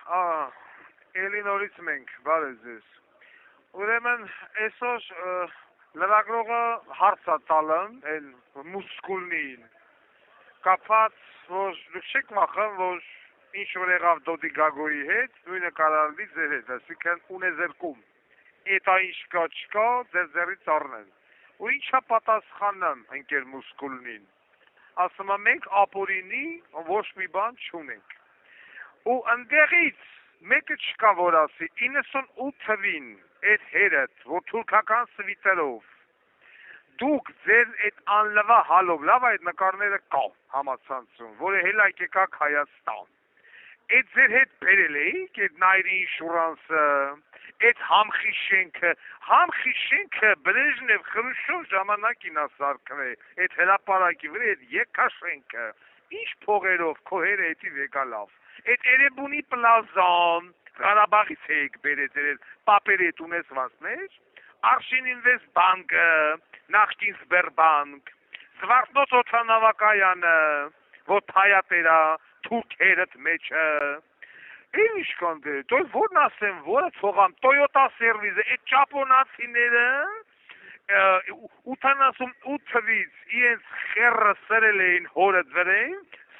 Էլի նորից մենք, բարև ձեզ։ Ուրեմն այսօր լրագրողը հարց է տալն, այն մուսկուլնին, կապված, որ դուք չեք վախեն, որ ինչ որ եղավ Դոդի Գագոյի հետ, նույնը կարալվի ձեր հետ, այսինքն ունեզերկում։ Էտա ինչ կա չկա, ձեր ձեռից առնեն։ Ու ինչա պատասխանն ընկեր մուսկուլնին։ Ասում է մենք ապորինի ոչ մի բան չունենք։ Ու ընդեղից մեկը չկա որ ասի 98 թվին այդ հերդ որ թուրքական սվիտերով դուք ձեր այդ անլվա հալով լավ այդ նկարները կա համացանցում որը հելայք եկաք Հայաստան այդ ձեր հետ բերել էիք այդ նայրի ինշուրանսը այդ համխի շենքը Բրեժնև Խրուշչով ժամանակին ասարկվե այդ հրապարակի վրա այդ եկաշենքը ինչ փողերով քո հերը էդի վեկալավ Այդ Էրեբունի պլազան, Ղարաբաղից եք բերեց էր պապերի հետ ունեցվածներ, Արշին ինվեստ բանկը, նախկին Սբերբանկ, Սվարթնոց օդանավակայանը, որ թայատերա, թուրքերդ մեջը, Ինչ կան դե, դոյ որն ասեմ, որը թողամ, Toyota սերվիզը, այդ ճապոնացիները 88 թվից իրենց խեռը սրել էին հորը դվերեն,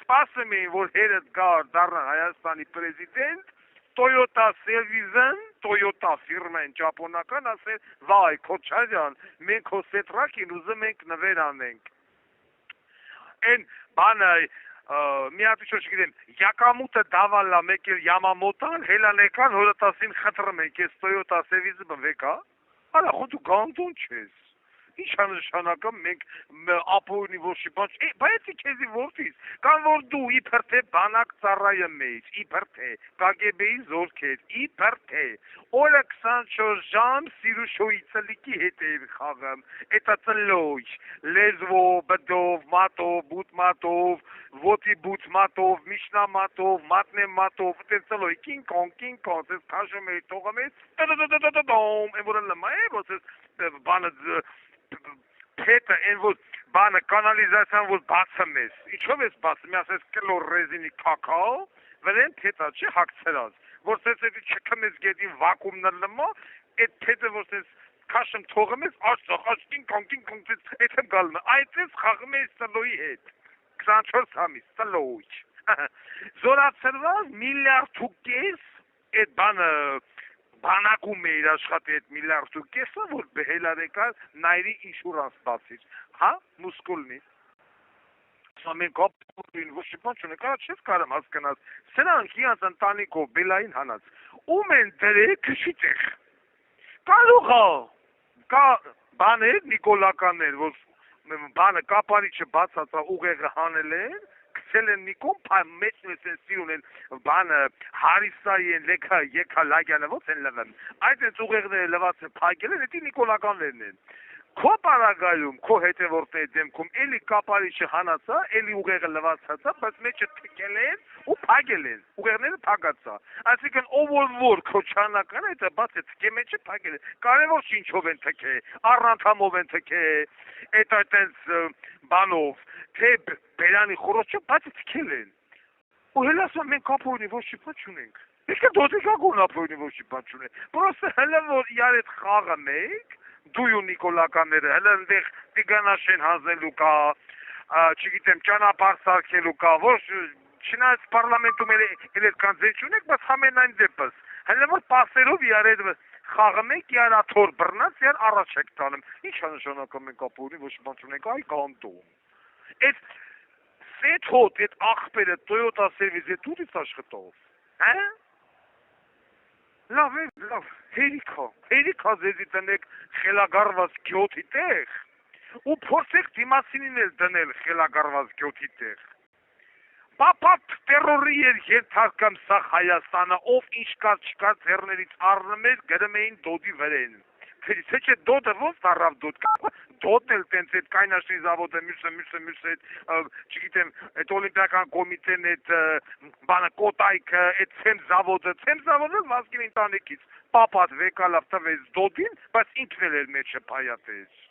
սպասում էին, որ հերդ գար դառնա Հայաստանի պրեզիդենտ, Toyota սերվիզն, Toyota ֆիրմեն ճապոնական ասել, վայ, Քոչարյան, մենք հո սետրակին ուզում ենք նվեր անենք։ Այն բանը մի հատ ինչ չգիտեմ, յակամուտը դավալա մեկ էլ Յամամոտան, հելանեկան հորտասին խտրում ենք, այս Toyota սերվիզը բվեկա, արա խո դու գանդուն չես։ Ինչ անշանակամ մենք ապօրինի ոչի բան, բայց քեզի որդից, կան որ դու իբր թե բանակ ծառայը մեջ, իբր թե KGB-ի զորքեր, իբր թե օրը 24 ժամ Սիրուշոյի ծլիկի հետ էր խաղում, էտա ծլոյ, լեզվով, բդով, մատով, բուտ ոտի բուտ մատով, միջնա մատով, մատնե մատով, այդպես ծլոյ, կինգ կոնգ, այս քաշում էր, թողում էր, տոմ, այն որ լմա է, որ բանը Պետը այն որ բանը կանալիզացիան որ բացում ես, ինչով ես բացում, ասես կլոր ռեզինի կակao, վրեն պետա չի հակցրած, որ սես էդի չքմ ես գետի վակումն լմա, այդ պետը որ սես քաշում թողում ես, աչքին կոնգ, այդեմ գալում է, այդպես խաղում ես ծլոյի հետ, 24 ամիս, ծլոյ, զորացրված միլիարդ ու կես, այդ բանը, բանակում է իր աշխատի այդ միլիարդ ու կեսը, որ բհելարեկար նայրի ինշուրանս բացիր, հա, մուսկուլնի։ Սա մենք ապօրին ոչ մի բան չունենք, արա չես կարամ հասկանաս, սրանք իրանց ընտանիքով բելային հանած, ում են դրել քշիտեղ, կարող կա բաներ, նիկոլականներ, որ բանը կապարիչը բացածա ուղեղը հանել են, Քսել են նիկոմ մեջնես են սիրուն են բանը հարիսայի են եկա լագյանը ոնց են լվեմ այդ են ուղեղները լված են փակել են էդի նիկոլականներն են քո պարագայում քո հետևորդների դեմքում էլի կապարիչը հանածա էլի ուղեղը լվացածա բայց մեջը թքել են ու փակել են ուղեղները փակածա այսինքն ով որ քոչանական է դա բաց է թքե մեջը փակել է կարևոր չի ինչով են թքե առնանդամով են թքե այդ այտենց բանով թե բերանի խորոչը բացի թքել են ու հելասում մենք ապօրինի ոչ մի բան չունենք Եկե Դոդի Գագոն ապօրինի ոչ մի բան չունենք պրոստը հələ որ իրար այդ խաղը մեկ դու ու նիկոլականները հələ այնտեղ տիգանաշեն հանձնելու կա չգիտեմ ճանապարհ սարքելու կա որ չնայած պարլամենտում էլ այդքան ձեր չունեք բայց համենայն դեպս հələ որ պասերով իրար այդ խաղը մեկ իրար աթոր բռնած իրար առաջ եք տանում ինչ նշանակում մենք ապօրինի ոչ մի բան չունենք այ կանտում Այդ սեթ հոտ, այդ աղբերը Toyota սերվիզ է դուրից աշխատով, հա? Լավ, հերիքա ձեզի տնեք խելագարված գյոթի տեղ, ու փորձեք դիմասինին էլ դնել խելագարված գյոթի տեղ։ Պապատ տերորի էր երթարկամ սա Հայաստանը, ով ինչ կար չկար ձեռներից առնում էր, գրում էին Դոդի վրեն։ Թե չէ Դոդը ոնց դառավ Դոդ, Դոդն էլ տենց այդ կայնաշնի զավոդը մյուսը այդ չգիտեմ այդ օլիմպիական կոմիտեն այդ բանը կոտայքը այդ ցեմ զավոդը վազգին ընտանիքից պապատ վեկալավ տվեց Դոդին բայց ինքն էլ մեջը փայատեց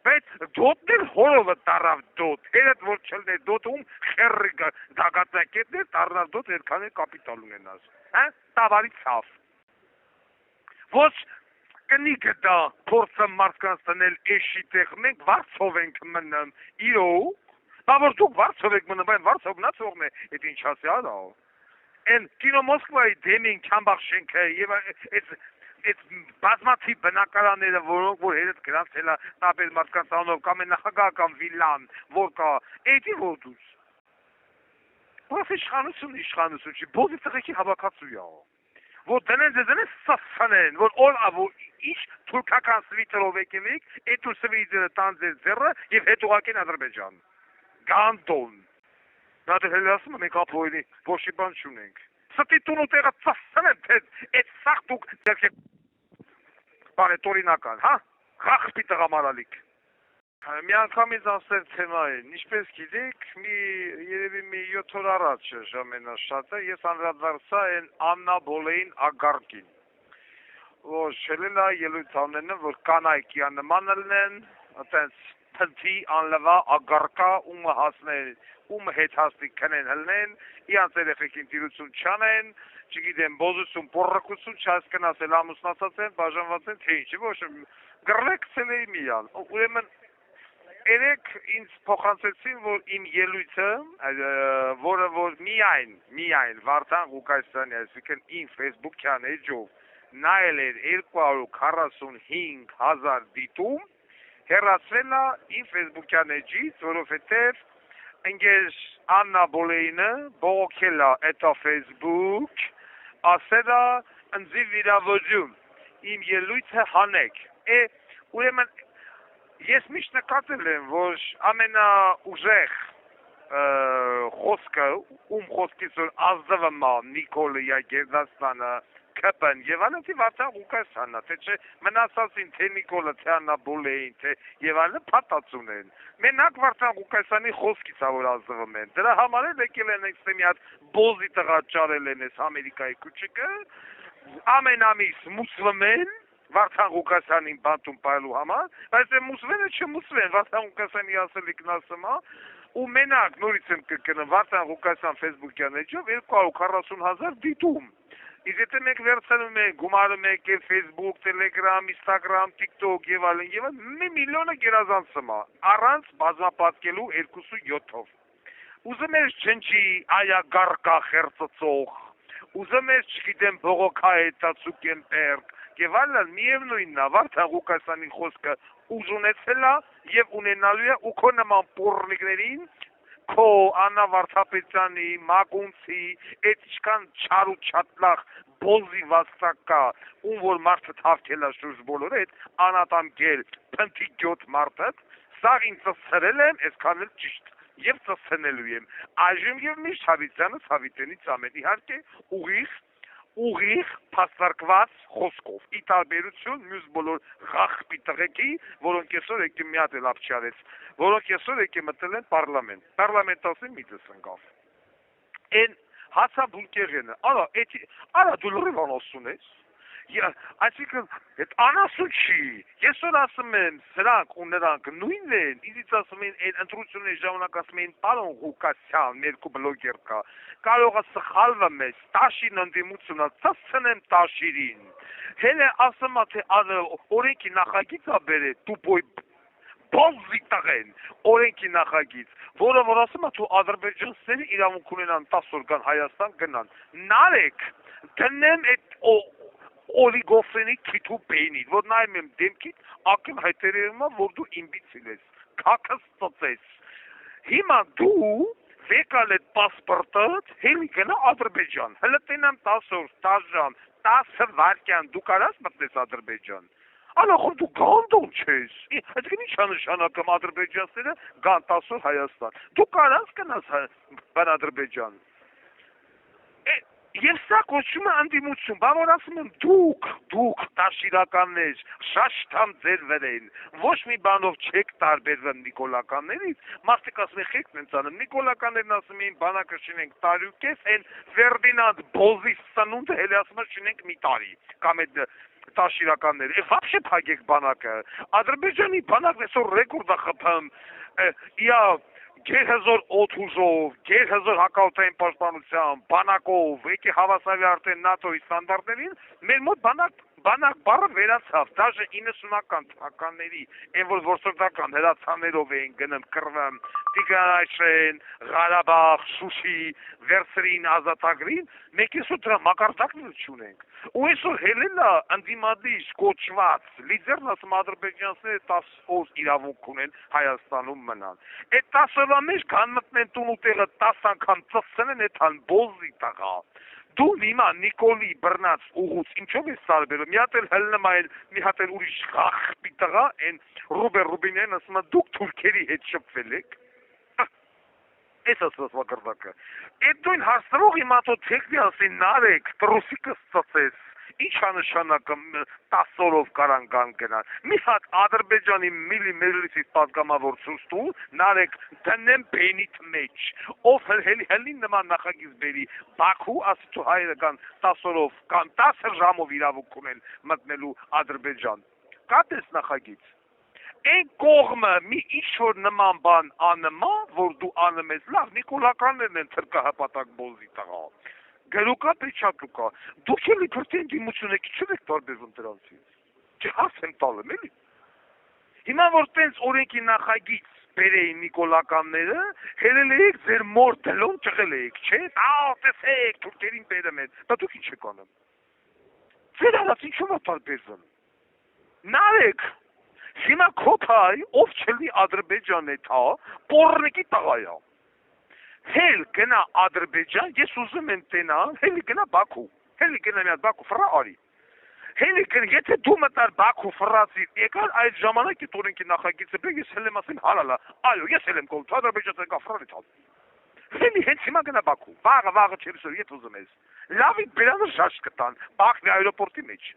Բայց դոտն հորովը տարավ դոտ, երդ որ չլնե դոտում խերրի գագատնակետն է, տարնավ դոտ երքան է կապիտալ ունենաս, տավարի ծավ։ Ոչ կնի գտա փորձը մարդկանց տնել էշի տեղ, մենք վարձով ենք մնում, իրոք, բա որ դուք վարձով եք մնում, բայն վարձով մնացողն է, էդ ինչ ասի ալա։ Են կինո Մոսկվայի դեմին Քամբախ շենքը եւ այդ բազմաթիվ բնակարանները, որոնք որ հերդ գրանցել է տարբեր մարդկանց անունով կամ նախագահական վիլան, որ կա, էդի որ դուս։ Բայց իշխանություն չի, բոզի տղեկի հավաքածու է։ Որ դնեն սասանեն, որ ինչ թուրքական սվիթերով եկելիք, այդ ու սվիթերը տան ձեր ձեռը եւ հետ ուղակին Ադրբեջան։ Գանդոն։ Նա դե հենց ասում եմ մենք ապօրինի ոչ մի բան չունենք։ Ստի տուն ու տեղը ծասցնեն, թե այդ սաղ դուք դերք բարետորինական, հա? Խախպի տղամարալիք։ Մի անգամից ասել թեմային, ինչպես գիտեք, երևի մի 7 օր առաջ ժամենաշատը, ես անդրադարձա են Աննա Բոլեին ագարկին, որ շելելա ելույթ անենը, որ կանայք նման լնեն, այտենց փնթի անլվա ագարկա, ումը հասնել, ումը հետ հասնի քնեն հլնեն, իրանց երեխեքին տիրություն չանեն, չգիտեմ, բոզություն, պոռակություն չհասկնասել, ամուսնացած են, բաժանված են, թե ինչի, ոչ գրլեք ցելեի միան, ուրեմն երեք ինձ փոխանցեցին, որ իմ ելույթը, որը որ միայն Վարդան Ղուկասյանի, այսինքն իմ Facebook-յան էջով նայել էր 245,000 դիտում, հեռացվել է իմ Facebook-յան էջից, որովհետև ընկեր Աննա Բոլեինը բողոքել է էտա Facebook, ասել է ընձի վիրավորում, իմ ելույթը հանեք, ուրեմն ես միշտ նկատել եմ, որ ամենաուժեղ խոսքը, խոսքից որ ազդվում է Նիկոլը Գերդաստանը, Քպն եւ այլն Վարդան Ղուկասյանն, թե չէ մնացածին թե Նիկոլը, թե Աննա Բոլեին, թե եւ այլն փաթացուն են։ Մենակ Վարդան Ղուկասյանի խոսքից է որ ազդվում են։ Դրա համար էլ եկել են այստեղ մի հատ բոզի տղա ճարել են այս Ամերիկայի քուչիկը, ամեն ամիս մուսվում են Վարդան Ղուկասյանին բանտում պայելու համար, բայց է մուսվենը չմուսվեն, Վարդան Ղուկասյանի ասելիքն ասում է, ու մենակ նորից եմ կրկնում Վարդան Ղուկասյան Facebook-յան էջով 240,000 դիտում։ Իսկ եթե մենք վերցնում ենք, գումարում ենք Facebook, Telegram, Instagram, TikTok եւ այլն, 1 միլիոնը գերազանցում է, առանց բազմապատկելու 2.7-ով։ Ուզում ես չնչի այա գարկա խերծծող, ուզում ես չգիտեմ բողոքա հետացուկ եմ պերկ, եւ այլն միևնույնն է, Վարդան Ղուկասյանի խոսքը ուժ ունեցել է եւ ունենալու է ու քո նման պոռնիկներին քո Աննա Վարդապետյանի, Մակունցի, այդ ինչքան չար ու չատնախ բոզի վաստակա, ում որ մարդը թավքել է շուրջ բոլորը, այդ անատամ գել, փնթի գյոտ մարդը, սաղ ինձ ծսրել եմ, այսքան էլ ճիշտ, եւ ծսնելու եմ, այժմ եւ միշտ Հավիտյանը Հավիտենից ամեն իհարկե ուղիղ փաստարկված խոսքով, ի տարբերություն մյուս բոլոր խախպի տղեկի, որոնք այսօր եկի մի հատ էլ ապչարեց, որոնք այսօր եկի մտել են պարլամենտասին միտս ընկավ։ Են հացաբուլկեղենը, արա դու լրիվ անասուն ես, այսինքն այդ անասուն չի, այսօր ասում եմ սրանք ու նրանք նույնն են, իզից ասում են այն ընտրությունների ժամանակ ասում են պարոն Ղուկասյան, ներքու բլոգեր կա, կարող է սխալվում ես, տաշին ընդդիմություն է, ծասցնեմ տաշիրին, հելը ասում է թե օրենքի նախագիծ է բերե, տուպոյ բոզի տղեն, օրենքի նախագիծ, որը որ ասում է თუ ադրբեջանցիները իրավունք ունենան 10 օր գան Հայաստան գնան, նարեք, դնեմ այդ օլիգոֆրենի քիթու պեյնին, որ նայում եմ դեմքիդ, ակն հայտերերում է, որ դու իմբիցիլ ես, կակս ծծես, հիմա դու վեկալ այդ պասպորտըդ, հելի գնա Ադրբեջան, հլը տենամ 10 օր, 10 ժամ, 10 վարկյան, դու կարաս մտնես Ադրբեջան, Ալախոր դու գանդոն չես, այսինքն ինչ նշանակում ադրբեջանցիները գան 10 օր Հայաստան, դու կարաս գնաս բան Ադրբեջան, Եվ սա կոչում է ընդդիմություն, բա որ ասում եմ դուք տաշիրականներ, շաշտամ ձեր վրեն, ոչ մի բանով չեք տարբերվում նիկոլականներից, մարդիկ ասում են խեք նենց անում, նիկոլականներն ասում էին բանակը շինենք տարյուկես, են Ֆերդինանդ Բոզի սնունդը հելի ասում են շինենք մի տարի, կամ այդ տաշիրականները, вообще փակեք բանակը։ Ադրբեջանի բանակն այսօր ռեկորդ է խփում, իա գերհզոր օդուժով, գերհզոր հակաօդային պաշտպանությամբ, բանակով, եկե հավասարի արդեն ՆԱՏՕ-ի ստանդարտներին, մեր մոտ բանակ բառը վերացավ, դաժե 90-ական թվականների, այն որ որսորդական հրացաններով էին գնում կռվում, Տիգրանաշեն, Ղարաբաղ, Շուշի, Վերսրին, Ազատագրին, մենք այսօր դրա մակարդակները չունենք։ Ու այսօր հելելա ընդդիմադիր կոչված լիդերն ասում ադրբեջանցիները 10 օր իրավունք ունեն Հայաստանում մնան։ Այդ 10 օրվա մեջ կան մտնեն տուն ու տեղը 10 անգամ ծծցնեն այդ հան բոզի տղա։ Դու հիմա Նիկոլի բռնած ուղուց ինչով ես սարբերում, մի հատ էլ հլնում այլ, մի հատ էլ ուրիշ խախպի տղա, այն Ռուբեր Ռուբինյանն ասում է դուք թուրքերի հետ շփվել եք։ Այս ասված մակարդակը։ Այդ դույն հաստրող հիմա թո տեխնիասին նարեք, տրուսիկս ծծես։ Ինչ անշանակում 10 օրով կարան կան գնան։ Մի հատ Ադրբեջանի միլի մեջլիսի պատգամավոր ցույցու նարեք դնեմ բենիթ մեջ։ Ով հելի նման նախագիծ բերի Բաքու ասու հայերը կան 10 օրով կան 10 ժամով իրավունք ունեն մտնելու Ադրբեջան։ Կա դες նախագիծ։ Այն կողմը մի ինչ-որ նման բան անմա, որ դու անում ես լավ, նիկոլականներն են թրկահպատակ բոզի տղա։ Գերուկա պեչատուկա, դուք էլ իբրտեն դիմություն եք, չեք տարբերվում դրանցից։ Չհաս եմ տալեմ, էլի։ Հիմա որ տենց օրենքի նախագիծ բերեին նիկոլականները, հերել էիք ձեր մոր դլոն ճղել էիք, չէ՞։ Տեսեք, թուրքերին բերում են, դա դուք ինչ եք անում։ Ձեր արած ինչով է տարբերվում։ Նարեք։ Հիմա քոփայ, ով չլի Ադրբեջան է թա, պորնիկի տղայա։ Հել գնա Ադրբեջան, ես ուզում եմ տենալ, հելի գնա Բաքու, հելի գնա մի հատ Բաքու ֆրա արի։ Հելի գնա, եթե դու մտար Բաքու ֆրացի, եկար այդ ժամանակ այդ օրենքի նախագիծը բեր, ես հել եմ ասեմ հալալա, այո, ես հել եմ կոլ, Ադրբեջանը կա ֆրանի թալ։ Հելի հենց հիմա գնա Բաքու, վաղը չերսոր, եթե ուզում ես։ Լավի բերանը շաշ կտան, Բաքվի այրոպորտի մեջ։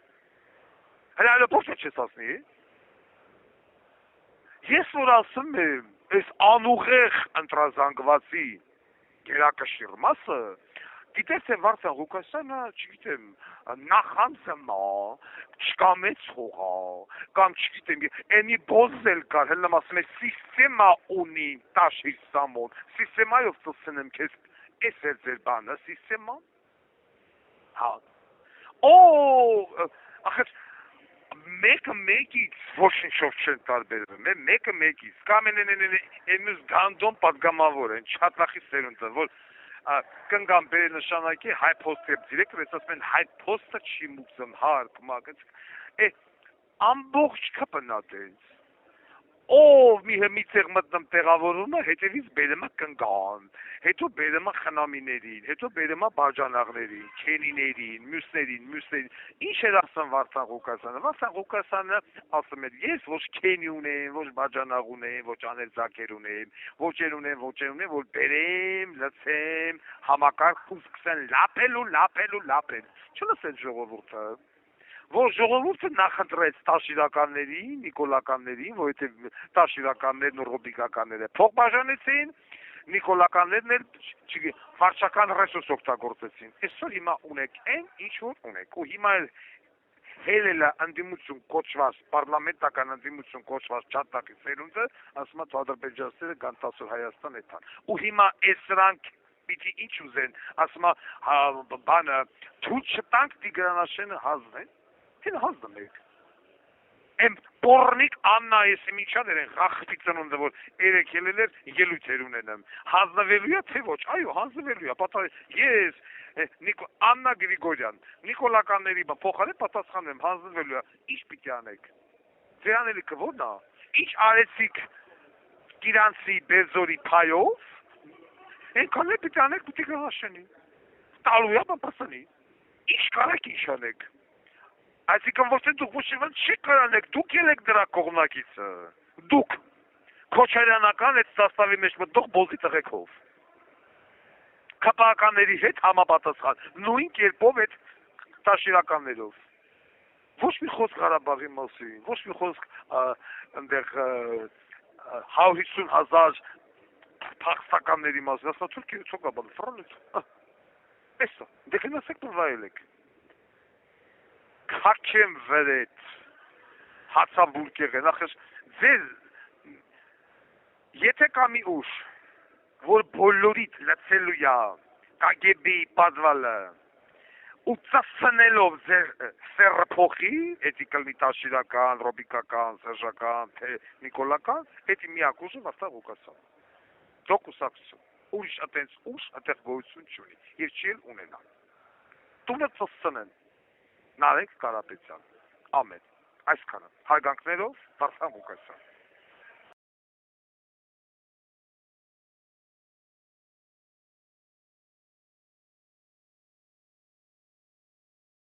Հələ այրոպորտը չես ասնի։ Ես որ ասում եմ, այս անուղեղ ընտրազանգվածի գերակշիռ մասը, գիտես թե Վարդան Ղուկասյանը, չգիտեմ, նախանձմա, չկամեցողա, կամ չգիտեմ, ենի բոզել կար, հելնամ ասում է, սիստեմա ունի տաշիր սամոն, սիստեմայով ծծնեմ քեզ, էս էր ձեր բանը, սիստեմա։ Հա։ Ախր, մեկը մեկից ոչինչով չեն տարբերվում, մեկը մեկից, կամ մյուս գանդոն պատգամավոր են, չհատլախի սերունդը, որ կնգամ բերի նշանակի հայ փոստի դիրեկտոր, ես ասում են հայ փոստը չի մուծում, հարկ, մագած, ամբողջ կպնատենց, ով մի տեղ մտնում տեղավորումը, հետևից բերում է կնգան, հետո բերում է խնամիներին, հետո բերում է բաժանաղներին, քենիներին, մյուսներին, ինչ էր ասում Վարդան Ղուկասյանը, Վարդան Ղուկասյանը ասում էր, ես ոչ քենի ունեմ, ոչ բաժանաղ ունեմ, ոչ աներձակեր ունեմ, ոչ ունեմ, որ բերեմ, լցեմ, համակարգ ու սկսեն լապել, չլսեն ժողովուրդը։ Որ ժողովուրդը նախընտրեց տաշիրականներին, նիկոլականներին, որովհետև տաշիրականներն ու ռոբիկականները փող բաժանեցին, նիկոլականներն էլ վարչական ռեսուրս օգտագործեցին։ Այսօր հիմա ունեք այն, ինչ որ ունեք։ Ու հիմա հելելա ընդդիմություն կոչված, պարլամենտական ընդդիմություն կոչված չատակի սերունդը, ասում է ադրբեջանցիները կան 10 օր Հայաստան էթան։ Ու հիմա այս սրանք պիտի ինչ ուզեն, ասում է բանը, թույլ չտանք Տիգրանաշենը հազվեն։ Հին հազդում եք։ Եմ պորնիկ Աննա Եսիմիչաներ են խախպի ծնունդը, որ երեք ելել էր ելույթեր ունենեմ։ Հազնվելու է, թե ոչ, այո, հազնվելու է, ես, Աննա Գրիգորյան, նիկոլականների փոխարեն պատասխանում եմ, հազնվելու է, ինչ պիտի անեք։ Ձեր անելիքը ո՞րն է։ Ինչ արեցիք Կիրանցի Բերձորի փայով, այնքան էլ պիտի անեք Տիգրանաշենի։ Տալու է բապասանի։ Ինչ կարեք ինչ անեք։ Այսինքն ոչ թե դուք ոչինչ չի կարանեք, դուք ելեք դրա կողմնակիցը, դուք, քոչարյանական այդ սաստավի մեջ մտող բոզի տղեկով, կապականների հետ համապատասխան, նույն կերպով այդ տաշիրականներով, ոչ մի խոսք Ղարաբաղի մասին, ոչ մի խոսք ընդեղ 150,000 փախստականների մասին, ասա Թուրքիա չոկաբան, ֆրանից, էսա, դե գնացեք նվայել եք։ Հակեմ վրետ, հացաբուրկեղ է, նախ ձեզ, եթե կա մի ուժ, որ բոլորիդ լծելու է կագեբի պատվալը, ու ծասնելով ձեր սերը փոխի, էդի կլնի տաշիրական, ռոբիկական, սերժական, թե նիկոլական, էդի միակ ուժը վաստավ ուկասան, դոք ուսակցություն, ուրիշ ատենց ուժ, ատեղ գոյություն չունի, և չի էլ ունենան, տունը ծսցնեն, Նարեկ Կարապետյան, ամեն, այսքանը, հարգանքներով, Վարդան Ղուկասյան